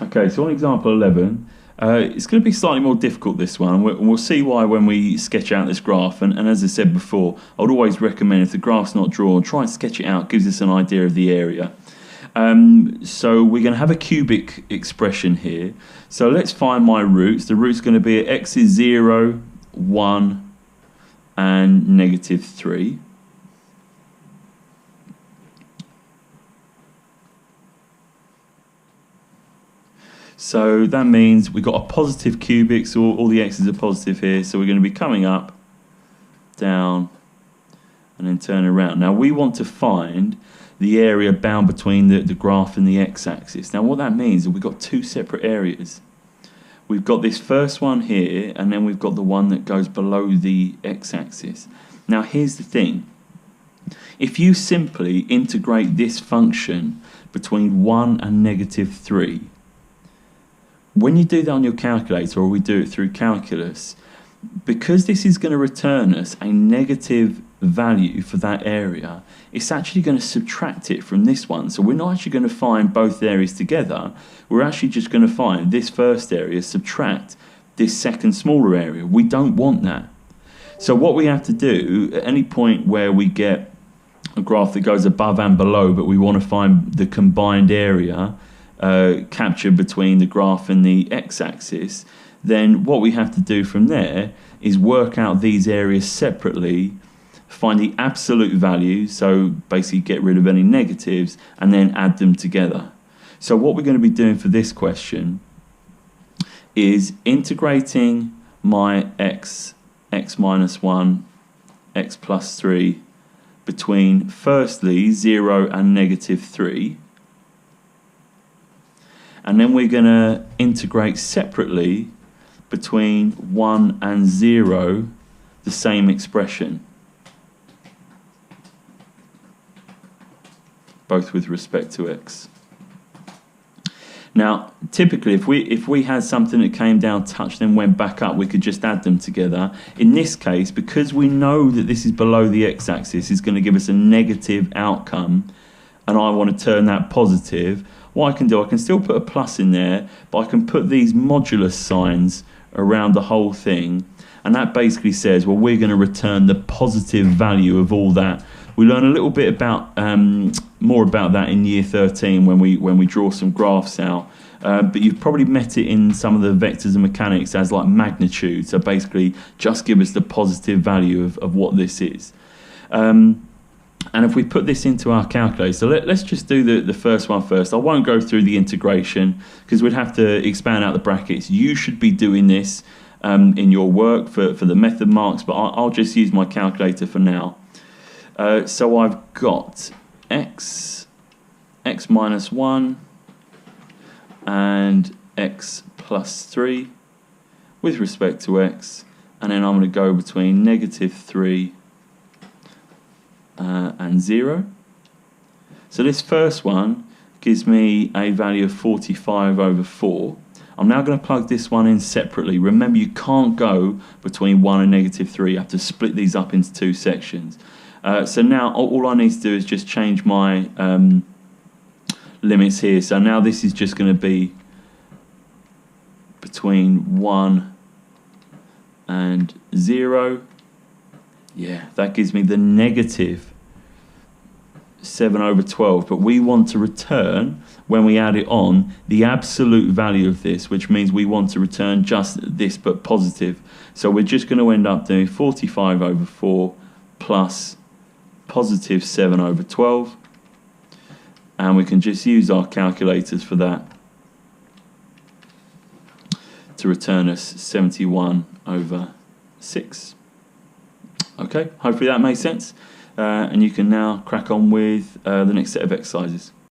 Okay, so on example 11, it's going to be slightly more difficult, this one. We'll see why when we sketch out this graph. And as I said before, I would always recommend, if the graph's not drawn, try and sketch it out. It gives us an idea of the area. So we're going to have a cubic expression here. So let's find my roots. The root's going to be at x is 0, 1, and negative 3. So that means we've got a positive cubic, so all the x's are positive here. So we're going to be coming up, down, and then turning around. Now we want to find the area bound between the graph and the x-axis. Now what that means is we've got two separate areas. We've got this first one here, and then we've got the one that goes below the x-axis. Now here's the thing. If you simply integrate this function between 1 and negative 3, when you do that on your calculator, or we do it through calculus, because this is going to return us a negative value for that area, it's actually going to subtract it from this one. So we're not actually going to find both areas together. We're actually just going to find this first area, subtract this second smaller area. We don't want that. So what we have to do at any point where we get a graph that goes above and below, but we want to find the combined area captured between the graph and the x-axis, then what we have to do from there is work out these areas separately, find the absolute value, so basically get rid of any negatives, and then add them together. So what we're going to be doing for this question is integrating my x minus 1, x plus 3 between firstly 0 and negative 3. And then we're going to integrate separately between 1 and 0 the same expression, both with respect to x. Now, typically, if we had something that came down, touched, then went back up, we could just add them together. In this case, because we know that this is below the x-axis, is going to give us a negative outcome, and I want to turn that positive, what I can do, I can still put a plus in there, but I can put these modulus signs around the whole thing, and that basically says, well, we're going to return the positive value of all that. We learn a little bit about more about that in year 13 when we draw some graphs out. But you've probably met it in some of the vectors and mechanics as like magnitude. So basically, just give us the positive value of what this is. And if we put this into our calculator, so let's just do the first one first. I won't go through the integration because we'd have to expand out the brackets. You should be doing this in your work for the method marks, but I'll just use my calculator for now. So I've got x minus 1 and x plus 3 with respect to x, and then I'm going to go between negative 3 and 0. So this first one gives me a value of 45 over 4. I'm now going to plug this one in separately. Remember, you can't go between 1 and negative 3. You have to split these up into two sections. So now all I need to do is just change my limits here. So now this is just going to be between 1 and 0. Yeah, that gives me the negative 7 over 12. But we want to return, when we add it on, the absolute value of this, which means we want to return just this but positive. So we're just going to end up doing 45 over 4 plus positive 7 over 12. And we can just use our calculators for that to return us 71 over 6. Okay, hopefully that makes sense. And you can now crack on with the next set of exercises.